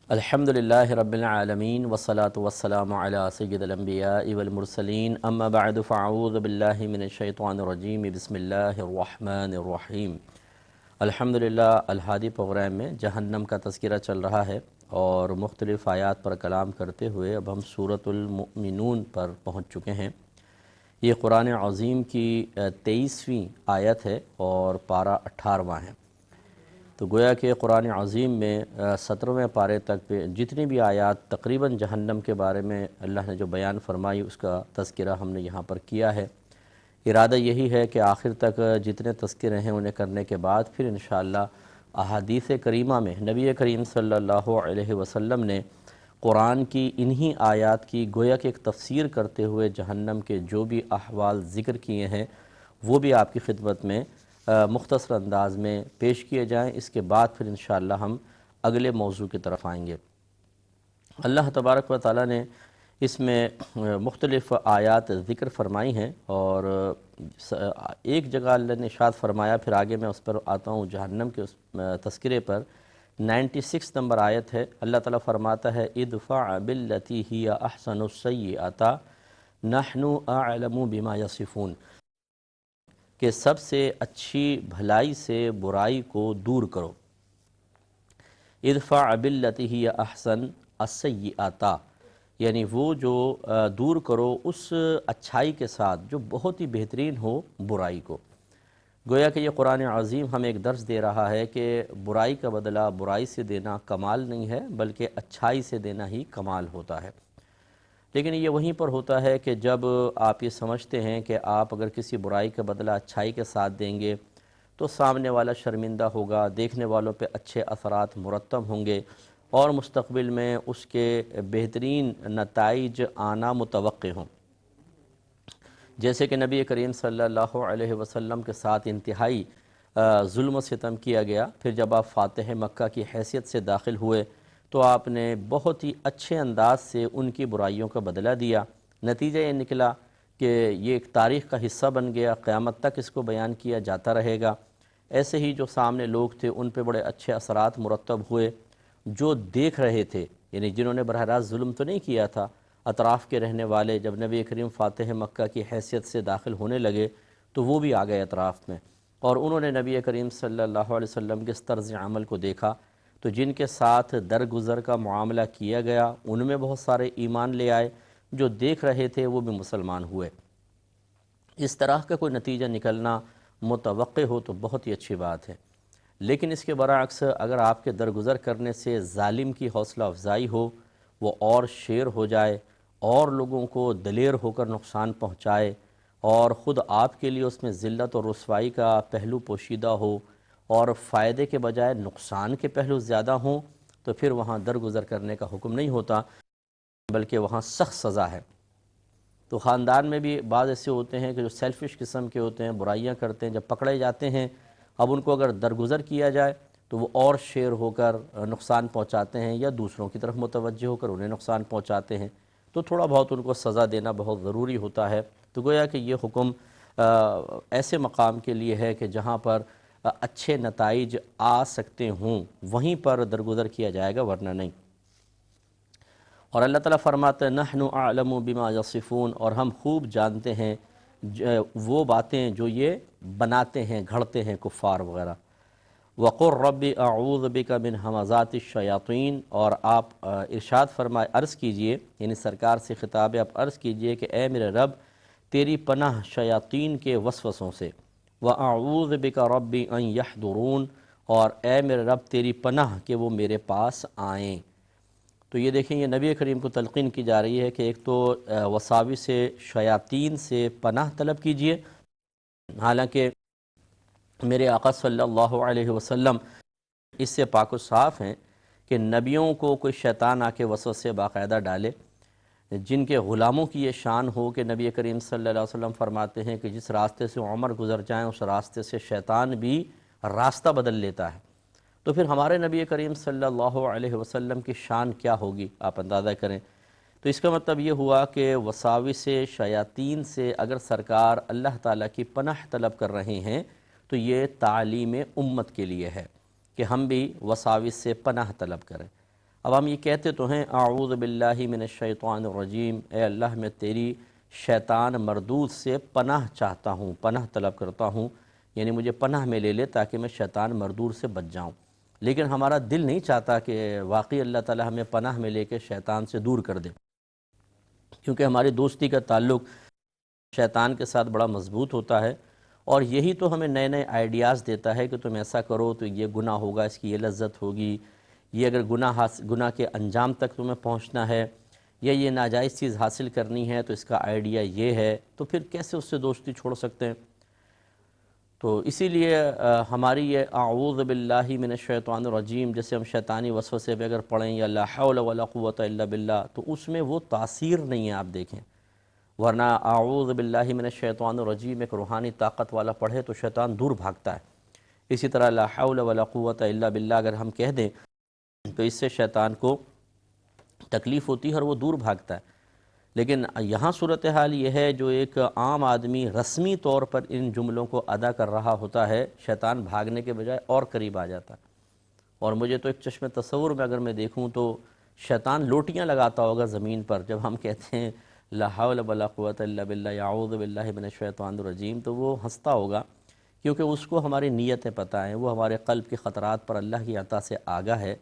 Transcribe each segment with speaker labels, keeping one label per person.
Speaker 1: الحمدللہ رب العالمین والصلاة والسلام علی سید الانبیاء والمرسلین اما بعد فاعوذ باللہ من الشیطان الرجیم بسم اللہ الرحمن الرحیم۔ الحمدللہ الہادی پروگرام میں جہنم کا تذکرہ چل رہا ہے اور مختلف آیات پر کلام کرتے ہوئے اب ہم سورۃ المؤمنون پر پہنچ چکے ہیں۔ یہ قرآن عظیم کی 23ویں آیت ہے اور پارہ 18واں ہے۔ تو گویا کہ قرآن عظیم میں 17ویں پارے تک جتنی بھی آیات تقریباً جہنم کے بارے میں اللہ نے جو بیان فرمائی اس کا تذکرہ ہم نے یہاں پر کیا ہے۔ ارادہ یہی ہے کہ آخر تک جتنے تذکرے ہیں انہیں کرنے کے بعد پھر انشاءاللہ احادیث کریمہ میں نبی کریم صلی اللہ علیہ وسلم نے قرآن کی انہی آیات کی گویا کہ ایک تفسیر کرتے ہوئے جہنم کے جو بھی احوال ذکر کیے ہیں وہ بھی آپ کی خدمت میں مختصر انداز میں پیش کیے جائیں۔ اس کے بعد پھر انشاءاللہ ہم اگلے موضوع کی طرف آئیں گے۔ اللہ تبارک و تعالیٰ نے اس میں مختلف آیات ذکر فرمائی ہیں اور ایک جگہ اللہ نے ارشاد فرمایا، پھر آگے میں اس پر آتا ہوں جہنم کے اس تذکرے پر۔ 96 نمبر آیت ہے، اللہ تعالیٰ فرماتا ہے ادفع باللتی ہی احسن السیئۃ نحن اعلم بما یصفون، کہ سب سے اچھی بھلائی سے برائی کو دور کرو۔ ادفع باللتی ہی احسن السیئۃ، یعنی وہ جو دور کرو اس اچھائی کے ساتھ جو بہت ہی بہترین ہو برائی کو۔ گویا کہ یہ قرآن عظیم ہمیں ایک درس دے رہا ہے کہ برائی کا بدلہ برائی سے دینا کمال نہیں ہے بلکہ اچھائی سے دینا ہی کمال ہوتا ہے۔ لیکن یہ وہیں پر ہوتا ہے کہ جب آپ یہ سمجھتے ہیں کہ آپ اگر کسی برائی کا بدلہ اچھائی کے ساتھ دیں گے تو سامنے والا شرمندہ ہوگا، دیکھنے والوں پہ اچھے اثرات مرتب ہوں گے اور مستقبل میں اس کے بہترین نتائج آنا متوقع ہوں۔ جیسے کہ نبی کریم صلی اللہ علیہ وسلم کے ساتھ انتہائی ظلم و ستم کیا گیا، پھر جب آپ فاتح مکہ کی حیثیت سے داخل ہوئے تو آپ نے بہت ہی اچھے انداز سے ان کی برائیوں کا بدلہ دیا۔ نتیجہ یہ نکلا کہ یہ ایک تاریخ کا حصہ بن گیا، قیامت تک اس کو بیان کیا جاتا رہے گا۔ ایسے ہی جو سامنے لوگ تھے ان پہ بڑے اچھے اثرات مرتب ہوئے، جو دیکھ رہے تھے یعنی جنہوں نے براہ راست ظلم تو نہیں کیا تھا، اطراف کے رہنے والے جب نبی کریم فاتح مکہ کی حیثیت سے داخل ہونے لگے تو وہ بھی آ گئے اطراف میں، اور انہوں نے نبی کریم صلی اللہ علیہ وسلم کے اس طرز عمل کو دیکھا تو جن کے ساتھ درگزر کا معاملہ کیا گیا ان میں بہت سارے ایمان لے آئے، جو دیکھ رہے تھے وہ بھی مسلمان ہوئے۔ اس طرح کا کوئی نتیجہ نکلنا متوقع ہو تو بہت ہی اچھی بات ہے، لیکن اس کے برعکس اگر آپ کے درگزر کرنے سے ظالم کی حوصلہ افزائی ہو، وہ اور شیر ہو جائے اور لوگوں کو دلیر ہو کر نقصان پہنچائے اور خود آپ کے لیے اس میں ذلت اور رسوائی کا پہلو پوشیدہ ہو اور فائدے کے بجائے نقصان کے پہلو زیادہ ہوں، تو پھر وہاں درگزر کرنے کا حکم نہیں ہوتا بلکہ وہاں سخت سزا ہے۔ تو خاندان میں بھی بعض ایسے ہوتے ہیں کہ جو سیلفش قسم کے ہوتے ہیں، برائیاں کرتے ہیں، جب پکڑے جاتے ہیں اب ان کو اگر درگزر کیا جائے تو وہ اور شیر ہو کر نقصان پہنچاتے ہیں یا دوسروں کی طرف متوجہ ہو کر انہیں نقصان پہنچاتے ہیں، تو تھوڑا بہت ان کو سزا دینا بہت ضروری ہوتا ہے۔ تو گویا کہ یہ حکم ایسے مقام کے لیے ہے کہ جہاں پر اچھے نتائج آ سکتے ہوں وہیں پر درگزر کیا جائے گا، ورنہ نہیں۔ اور اللہ تعالیٰ فرماتا ہے نحن اعلم بما یصفون، اور ہم خوب جانتے ہیں وہ باتیں جو یہ بناتے ہیں، گھڑتے ہیں کفار وغیرہ۔ وقر رب اعوذ بک من ہمزات الشیاطین، اور آپ ارشاد فرمائے، عرض کیجئے، یعنی سرکار سے خطاب ہے، آپ عرض کیجئے کہ اے میرے رب تیری پناہ شیاطین کے وسوسوں سے۔ واعوذ بک رب ان یحضرون، اور اے میرے رب تیری پناہ کہ وہ میرے پاس آئیں۔ تو یہ دیکھیں، یہ نبی کریم کو تلقین کی جا رہی ہے کہ ایک تو وساوس شیاطین سے پناہ طلب کیجئے، حالانکہ میرے آقا صلی اللہ علیہ وسلم اس سے پاک و صاف ہیں کہ نبیوں کو کوئی شیطان آ کے وسوسے باقاعدہ ڈالے۔ جن کے غلاموں کی یہ شان ہو کہ نبی کریم صلی اللہ علیہ وسلم فرماتے ہیں کہ جس راستے سے عمر گزر جائیں اس راستے سے شیطان بھی راستہ بدل لیتا ہے، تو پھر ہمارے نبی کریم صلی اللہ علیہ وسلم کی شان کیا ہوگی، آپ اندازہ کریں۔ تو اس کا مطلب یہ ہوا کہ وساوس شیاطین سے اگر سرکار اللہ تعالیٰ کی پناہ طلب کر رہے ہیں تو یہ تعلیم امت کے لیے ہے کہ ہم بھی وساوس سے پناہ طلب کریں۔ اب ہم یہ کہتے تو ہیں اعوذ باللہ من الشیطان الرجیم، اے اللہ میں تیری شیطان مردود سے پناہ چاہتا ہوں، پناہ طلب کرتا ہوں، یعنی مجھے پناہ میں لے لے تاکہ میں شیطان مردود سے بچ جاؤں۔ لیکن ہمارا دل نہیں چاہتا کہ واقعی اللہ تعالی ہمیں پناہ میں لے کے شیطان سے دور کر دے، کیونکہ ہماری دوستی کا تعلق شیطان کے ساتھ بڑا مضبوط ہوتا ہے، اور یہی تو ہمیں نئے نئے آئیڈیاز دیتا ہے کہ تم ایسا کرو تو یہ گناہ ہوگا، اس کی یہ لذت ہوگی، یہ اگر گناہ کے انجام تک تمہیں پہنچنا ہے یا یہ ناجائز چیز حاصل کرنی ہے تو اس کا آئیڈیا یہ ہے، تو پھر کیسے اس سے دوستی چھوڑ سکتے ہیں؟ تو اسی لیے ہماری یہ اعوذ باللہ من الشیطان الرجیم، جیسے ہم شیطانی وسوسے پہ اگر پڑھیں یا لا حول ولا قوت الا باللہ، تو اس میں وہ تاثیر نہیں ہے، آپ دیکھیں۔ ورنہ اعوذ باللہ من الشیطان الرجیم ایک روحانی طاقت والا پڑھے تو شیطان دور بھاگتا ہے۔ اسی طرح لا حول ولا قوت الا باللہ اگر ہم کہہ دیں تو اس سے شیطان کو تکلیف ہوتی ہے اور وہ دور بھاگتا ہے۔ لیکن یہاں صورتحال یہ ہے، جو ایک عام آدمی رسمی طور پر ان جملوں کو ادا کر رہا ہوتا ہے، شیطان بھاگنے کے بجائے اور قریب آ جاتا ہے۔ اور مجھے تو ایک چشم تصور میں اگر میں دیکھوں تو شیطان لوٹیاں لگاتا ہوگا زمین پر جب ہم کہتے ہیں لا حول ولا قوت الا باللہ اعوذ باللہ من الشیطان الرجیم، تو وہ ہنستا ہوگا، کیونکہ اس کو ہماری نیتیں پتہ ہیں، وہ ہمارے قلب کے خطرات پر اللہ کی عطا سے آگاہ ہے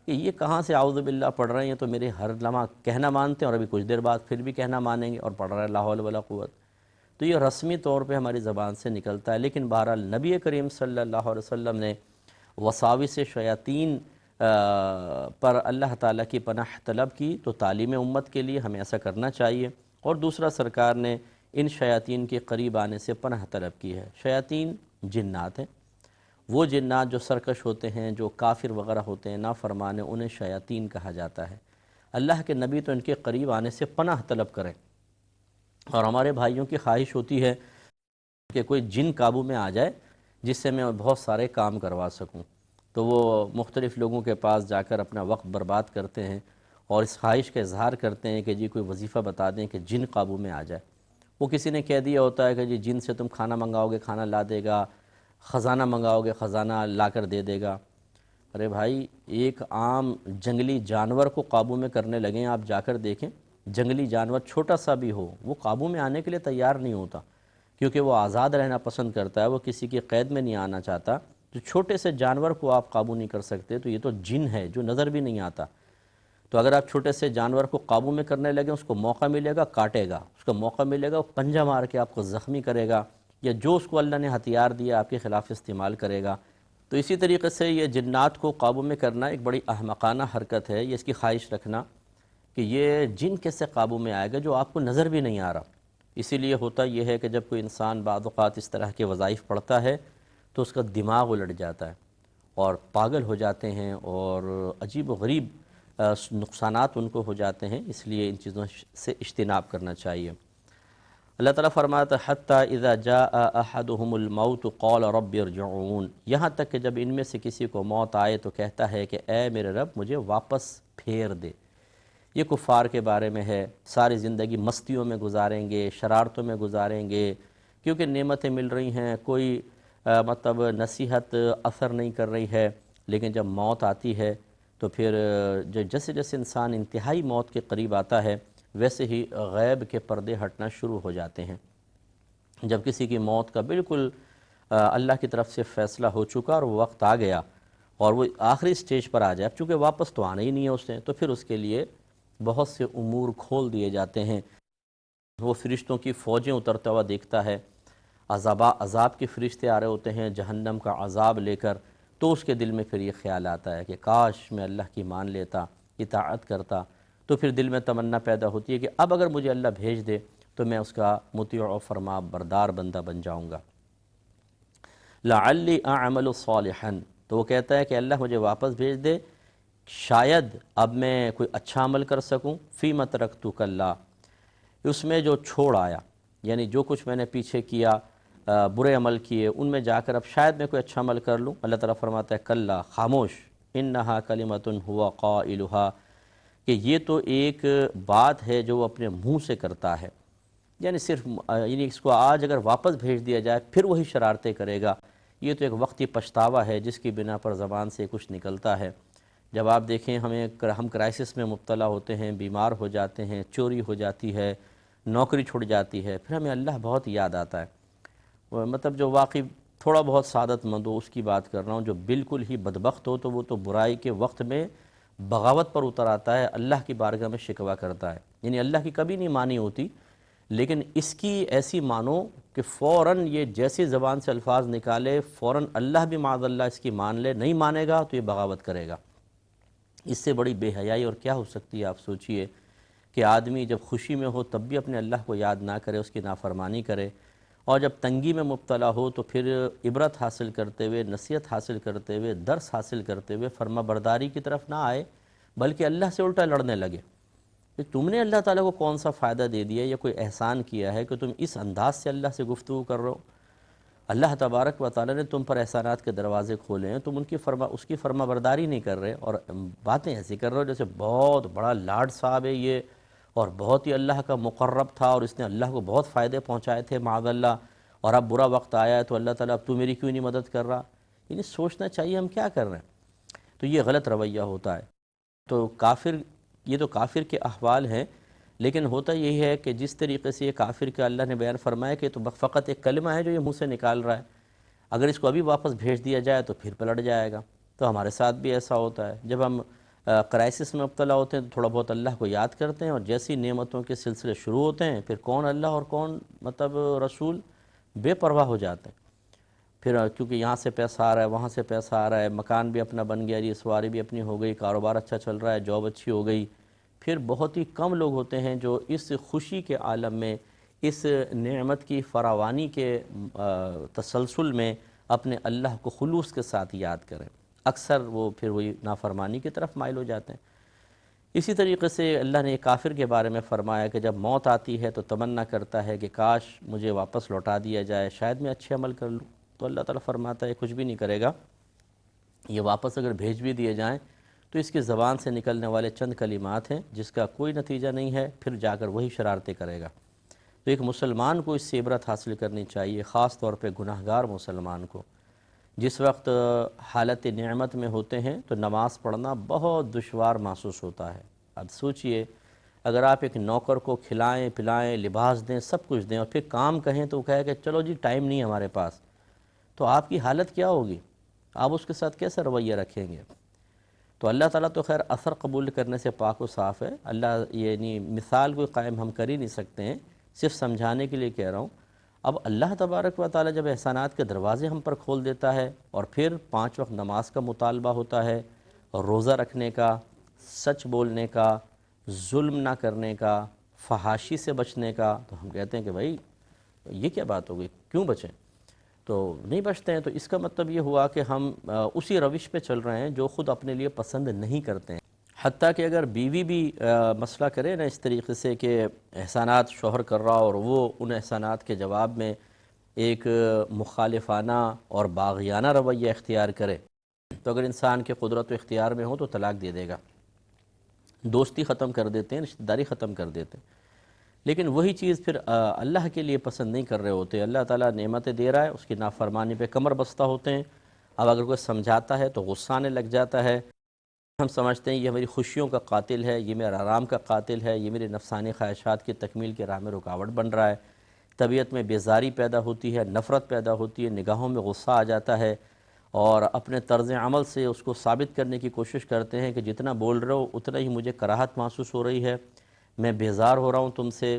Speaker 1: کہ یہ کہاں سے اعوذ باللہ پڑھ رہے ہیں، تو میرے ہر لمحہ کہنا مانتے ہیں اور ابھی کچھ دیر بعد پھر بھی کہنا مانیں گے اور پڑھ رہے ہیں لا حول ولا قوت۔ تو یہ رسمی طور پہ ہماری زبان سے نکلتا ہے، لیکن بہرحال نبی کریم صلی اللہ علیہ وسلم نے وساوس شیاطین پر اللہ تعالیٰ کی پناہ طلب کی، تو تعلیم امت کے لیے ہمیں ایسا کرنا چاہیے۔ اور دوسرا، سرکار نے ان شیاطین کے قریب آنے سے پناہ طلب کی ہے۔ شیاطین جنات ہیں، وہ جنات جو سرکش ہوتے ہیں، جو کافر وغیرہ ہوتے ہیں، نافرمان ہیں، انہیں شیاطین کہا جاتا ہے۔ اللہ کے نبی تو ان کے قریب آنے سے پناہ طلب کریں، اور ہمارے بھائیوں کی خواہش ہوتی ہے کہ کوئی جن قابو میں آ جائے جس سے میں بہت سارے کام کروا سکوں، تو وہ مختلف لوگوں کے پاس جا کر اپنا وقت برباد کرتے ہیں اور اس خواہش کا اظہار کرتے ہیں کہ جی کوئی وظیفہ بتا دیں کہ جن قابو میں آ جائے۔ وہ کسی نے کہہ دیا ہوتا ہے کہ جی جن سے تم کھانا منگاؤ گے کھانا لا دے گا، خزانہ منگاؤ گے خزانہ لا کر دے دے گا۔ ارے بھائی، ایک عام جنگلی جانور کو قابو میں کرنے لگیں، آپ جا کر دیکھیں، جنگلی جانور چھوٹا سا بھی ہو وہ قابو میں آنے کے لیے تیار نہیں ہوتا، کیونکہ وہ آزاد رہنا پسند کرتا ہے، وہ کسی کی قید میں نہیں آنا چاہتا۔ تو چھوٹے سے جانور کو آپ قابو نہیں کر سکتے، تو یہ تو جن ہے جو نظر بھی نہیں آتا۔ تو اگر آپ چھوٹے سے جانور کو قابو میں کرنے لگیں، اس کو موقع ملے گا کاٹے گا، اس کو موقع ملے گا وہ پنجہ مار کے آپ کو زخمی کرے گا، یا جو اس کو اللہ نے ہتھیار دیا آپ کے خلاف استعمال کرے گا۔ تو اسی طریقے سے یہ جنات کو قابو میں کرنا ایک بڑی احمقانہ حرکت ہے، یہ اس کی خواہش رکھنا کہ یہ جن کیسے قابو میں آئے گا جو آپ کو نظر بھی نہیں آ رہا۔ اسی لیے ہوتا یہ ہے کہ جب کوئی انسان بعض اوقات اس طرح کے وظائف پڑھتا ہے تو اس کا دماغ الٹ جاتا ہے اور پاگل ہو جاتے ہیں، اور عجیب و غریب نقصانات ان کو ہو جاتے ہیں، اس لیے ان چیزوں سے اجتناب کرنا چاہیے۔ اللہ تعالیٰ فرماتا ہے حتیٰ اذا جاء احدهم الموت قال رب ارجعون، یہاں تک کہ جب ان میں سے کسی کو موت آئے تو کہتا ہے کہ اے میرے رب مجھے واپس پھیر دے۔ یہ کفار کے بارے میں ہے، ساری زندگی مستیوں میں گزاریں گے، شرارتوں میں گزاریں گے، کیونکہ نعمتیں مل رہی ہیں، کوئی مطلب نصیحت اثر نہیں کر رہی ہے، لیکن جب موت آتی ہے تو پھر جیسے جیسے انسان انتہائی موت کے قریب آتا ہے ویسے ہی غیب کے پردے ہٹنا شروع ہو جاتے ہیں۔ جب کسی کی موت کا بالکل اللہ کی طرف سے فیصلہ ہو چکا اور وہ وقت آ گیا اور وہ آخری سٹیج پر آ جائے، اب چونکہ واپس تو آنا ہی نہیں ہے اس نے، تو پھر اس کے لیے بہت سے امور کھول دیے جاتے ہیں۔ وہ فرشتوں کی فوجیں اترتا ہوا دیکھتا ہے، عذاب کے فرشتے آ رہے ہوتے ہیں جہنم کا عذاب لے کر، تو اس کے دل میں پھر یہ خیال آتا ہے کہ کاش میں اللہ کی مان لیتا، اطاعت کرتا، تو پھر دل میں تمنا پیدا ہوتی ہے کہ اب اگر مجھے اللہ بھیج دے تو میں اس کا مطیع و فرما بردار بندہ بن جاؤں گا۔ لعلی اعمل صالحا، تو وہ کہتا ہے کہ اللہ مجھے واپس بھیج دے، شاید اب میں کوئی اچھا عمل کر سکوں، فیما ترکتک اللہ، اس میں جو چھوڑ آیا، یعنی جو کچھ میں نے پیچھے کیا، برے عمل کیے، ان میں جا کر اب شاید میں کوئی اچھا عمل کر لوں۔ اللہ تعالیٰ فرماتا ہے کلا، خاموش، انہا کلمۃ ہوا قائلہا، کہ یہ تو ایک بات ہے جو وہ اپنے منہ سے کرتا ہے، یعنی صرف یعنی اس کو آج اگر واپس بھیج دیا جائے پھر وہی شرارتیں کرے گا، یہ تو ایک وقتی پچھتاوا ہے جس کی بنا پر زبان سے کچھ نکلتا ہے۔ جب آپ دیکھیں ہم کرائسس میں مبتلا ہوتے ہیں، بیمار ہو جاتے ہیں، چوری ہو جاتی ہے، نوکری چھوٹ جاتی ہے، پھر ہمیں اللہ بہت یاد آتا ہے۔ مطلب جو واقعی تھوڑا بہت سعادت مند ہو اس کی بات کر رہا ہوں، جو بالکل ہی بدبخت ہو تو وہ تو برائی کے وقت میں بغاوت پر اتر آتا ہے، اللہ کی بارگاہ میں شکوہ کرتا ہے، یعنی اللہ کی کبھی نہیں مانی ہوتی، لیکن اس کی ایسی مانو کہ فوراً یہ جیسی زبان سے الفاظ نکالے فوراً اللہ بھی معاذ اللہ اس کی مان لے، نہیں مانے گا تو یہ بغاوت کرے گا۔ اس سے بڑی بے حیائی اور کیا ہو سکتی ہے؟ آپ سوچئے کہ آدمی جب خوشی میں ہو تب بھی اپنے اللہ کو یاد نہ کرے، اس کی نافرمانی کرے، اور جب تنگی میں مبتلا ہو تو پھر عبرت حاصل کرتے ہوئے، نصیحت حاصل کرتے ہوئے، درس حاصل کرتے ہوئے فرما برداری کی طرف نہ آئے بلکہ اللہ سے الٹا لڑنے لگے کہ تم نے اللہ تعالیٰ کو کون سا فائدہ دے دیا یا کوئی احسان کیا ہے کہ تم اس انداز سے اللہ سے گفتگو کر رہے ہو؟ اللہ تبارک و تعالیٰ نے تم پر احسانات کے دروازے کھولے ہیں، تم اس کی فرما برداری نہیں کر رہے اور باتیں ایسی کر رہے ہو جیسے بہت بڑا لاڈ صاحب ہے یہ، اور بہت ہی اللہ کا مقرب تھا اور اس نے اللہ کو بہت فائدے پہنچائے تھے معاذ اللہ، اور اب برا وقت آیا ہے تو اللہ تعالیٰ اب تو میری کیوں نہیں مدد کر رہا؟ یعنی سوچنا چاہیے ہم کیا کر رہے ہیں۔ تو یہ غلط رویہ ہوتا ہے۔ تو یہ تو کافر کے احوال ہیں، لیکن ہوتا یہی ہے کہ جس طریقے سے یہ کافر کا اللہ نے بیان فرمایا کہ تو فقط ایک کلمہ ہے جو یہ منہ سے نکال رہا ہے، اگر اس کو ابھی واپس بھیج دیا جائے تو پھر پلٹ جائے گا۔ تو ہمارے ساتھ بھی ایسا ہوتا ہے، جب ہم کرائسس میں مبتلا ہوتے ہیں تو تھوڑا بہت اللہ کو یاد کرتے ہیں، اور جیسی نعمتوں کے سلسلے شروع ہوتے ہیں پھر کون اللہ اور کون رسول بے پرواہ ہو جاتے ہیں۔ پھر کیونکہ یہاں سے پیسہ آ رہا ہے، وہاں سے پیسہ آ رہا ہے، مکان بھی اپنا بن گیا، یہ سواری بھی اپنی ہو گئی، کاروبار اچھا چل رہا ہے، جاب اچھی ہو گئی، پھر بہت ہی کم لوگ ہوتے ہیں جو اس خوشی کے عالم میں، اس نعمت کی فراوانی کے تسلسل میں اپنے اللہ کو خلوص کے ساتھ یاد کریں۔ اکثر وہ پھر وہی نافرمانی کی طرف مائل ہو جاتے ہیں۔ اسی طریقے سے اللہ نے ایک کافر کے بارے میں فرمایا کہ جب موت آتی ہے تو تمنا کرتا ہے کہ کاش مجھے واپس لوٹا دیا جائے، شاید میں اچھے عمل کر لوں، تو اللہ تعالیٰ فرماتا ہے کچھ بھی نہیں کرے گا، یہ واپس اگر بھیج بھی دیے جائیں تو اس کی زبان سے نکلنے والے چند کلمات ہیں جس کا کوئی نتیجہ نہیں ہے، پھر جا کر وہی شرارتیں کرے گا۔ تو ایک مسلمان کو اس سے عبرت حاصل کرنی چاہیے، خاص طور پہ گناہگار مسلمان کو۔ جس وقت حالت نعمت میں ہوتے ہیں تو نماز پڑھنا بہت دشوار محسوس ہوتا ہے۔ اب سوچئے اگر آپ ایک نوکر کو کھلائیں پلائیں، لباس دیں، سب کچھ دیں، اور پھر کام کہیں تو وہ کہے کہ چلو جی ٹائم نہیں ہے ہمارے پاس، تو آپ کی حالت کیا ہوگی؟ آپ اس کے ساتھ کیسے رویہ رکھیں گے؟ تو اللہ تعالیٰ تو خیر اثر قبول کرنے سے پاک و صاف ہے، اللہ یعنی مثال کوئی قائم ہم کر ہی نہیں سکتے ہیں، صرف سمجھانے کے لیے کہہ رہا ہوں۔ اب اللہ تبارک و تعالیٰ جب احسانات کے دروازے ہم پر کھول دیتا ہے اور پھر 5 وقت نماز کا مطالبہ ہوتا ہے، اور روزہ رکھنے کا، سچ بولنے کا، ظلم نہ کرنے کا، فحاشی سے بچنے کا، تو ہم کہتے ہیں کہ بھائی یہ کیا بات ہو گئی، کیوں بچیں؟ تو نہیں بچتے ہیں، تو اس کا مطلب یہ ہوا کہ ہم اسی روش پہ چل رہے ہیں جو خود اپنے لیے پسند نہیں کرتے ہیں۔ حتیٰ کہ اگر بیوی بھی مسئلہ کرے نا اس طریقے سے کہ احسانات شوہر کر رہا اور وہ ان احسانات کے جواب میں ایک مخالفانہ اور باغیانہ رویہ اختیار کرے، تو اگر انسان کے قدرت و اختیار میں ہو تو طلاق دے دے گا، دوستی ختم کر دیتے ہیں، رشتہ داری ختم کر دیتے ہیں۔ لیکن وہی چیز پھر اللہ کے لیے پسند نہیں کر رہے ہوتے، اللہ تعالیٰ نعمتیں دے رہا ہے، اس کی نافرمانی پہ کمر بستہ ہوتے ہیں۔ اب اگر کوئی سمجھاتا ہے تو غصہ آنے لگ جاتا ہے، ہم سمجھتے ہیں یہ میری خوشیوں کا قاتل ہے، یہ میرا آرام کا قاتل ہے، یہ میرے نفسانی خواہشات کی تکمیل کے راہ میں رکاوٹ بن رہا ہے، طبیعت میں بیزاری پیدا ہوتی ہے، نفرت پیدا ہوتی ہے، نگاہوں میں غصہ آ جاتا ہے، اور اپنے طرز عمل سے اس کو ثابت کرنے کی کوشش کرتے ہیں کہ جتنا بول رہے ہو اتنا ہی مجھے کراہت محسوس ہو رہی ہے، میں بیزار ہو رہا ہوں تم سے،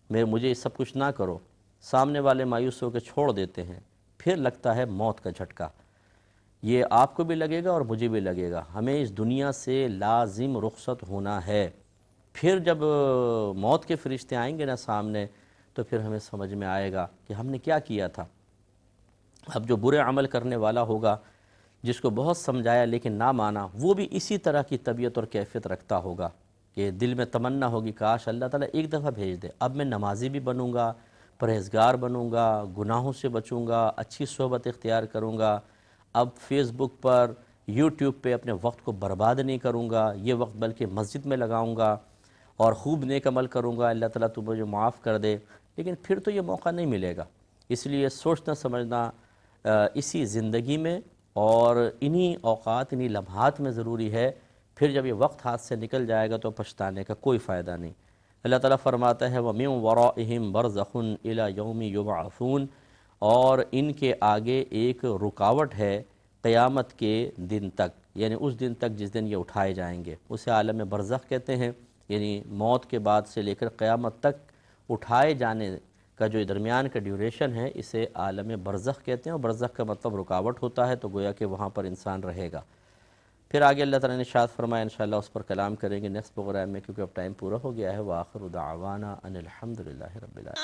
Speaker 1: مجھے یہ سب کچھ نہ کرو۔ سامنے والے مایوس ہو کے چھوڑ دیتے ہیں، پھر لگتا ہے موت کا جھٹکا، یہ آپ کو بھی لگے گا اور مجھے بھی لگے گا، ہمیں اس دنیا سے لازم رخصت ہونا ہے۔ پھر جب موت کے فرشتے آئیں گے نا سامنے تو پھر ہمیں سمجھ میں آئے گا کہ ہم نے کیا کیا تھا۔ اب جو برے عمل کرنے والا ہوگا، جس کو بہت سمجھایا لیکن نہ مانا، وہ بھی اسی طرح کی طبیعت اور کیفیت رکھتا ہوگا کہ دل میں تمنا ہوگی کاش اللہ تعالیٰ ایک دفعہ بھیج دے، اب میں نمازی بھی بنوں گا، پرہیزگار بنوں گا، گناہوں سے بچوں گا، اچھی صحبت اختیار کروں گا، اب فیس بک پر یوٹیوب پہ اپنے وقت کو برباد نہیں کروں گا، یہ وقت بلکہ مسجد میں لگاؤں گا اور خوب نیک عمل کروں گا، اللہ تعالیٰ تو مجھے معاف کر دے۔ لیکن پھر تو یہ موقع نہیں ملے گا، اس لیے سوچنا سمجھنا اسی زندگی میں اور انہی اوقات انہی لمحات میں ضروری ہے پھر جب یہ وقت ہاتھ سے نکل جائے گا تو پچھتانے کا کوئی فائدہ نہیں۔ اللہ تعالیٰ فرماتا ہے وَمِن وَرَائِهِمْ بَرْزَخٌ إِلَى يَوْمِ يُبْعَثُونَ، اور ان کے آگے ایک رکاوٹ ہے قیامت کے دن تک، یعنی اس دن تک جس دن یہ اٹھائے جائیں گے، اسے عالم برزخ کہتے ہیں، یعنی موت کے بعد سے لے کر قیامت تک اٹھائے جانے کا جو درمیان کا ڈیوریشن ہے اسے عالم برزخ کہتے ہیں، اور برزخ کا مطلب رکاوٹ ہوتا ہے، تو گویا کہ وہاں پر انسان رہے گا۔ پھر آگے اللہ تعالیٰ نے ارشاد فرمایا، انشاءاللہ اس پر کلام کریں گے نیکسٹ پروگرام میں، کیونکہ اب ٹائم پورا ہو گیا ہے۔ وآخر دعوانا ان الحمدللہ رب العالمین۔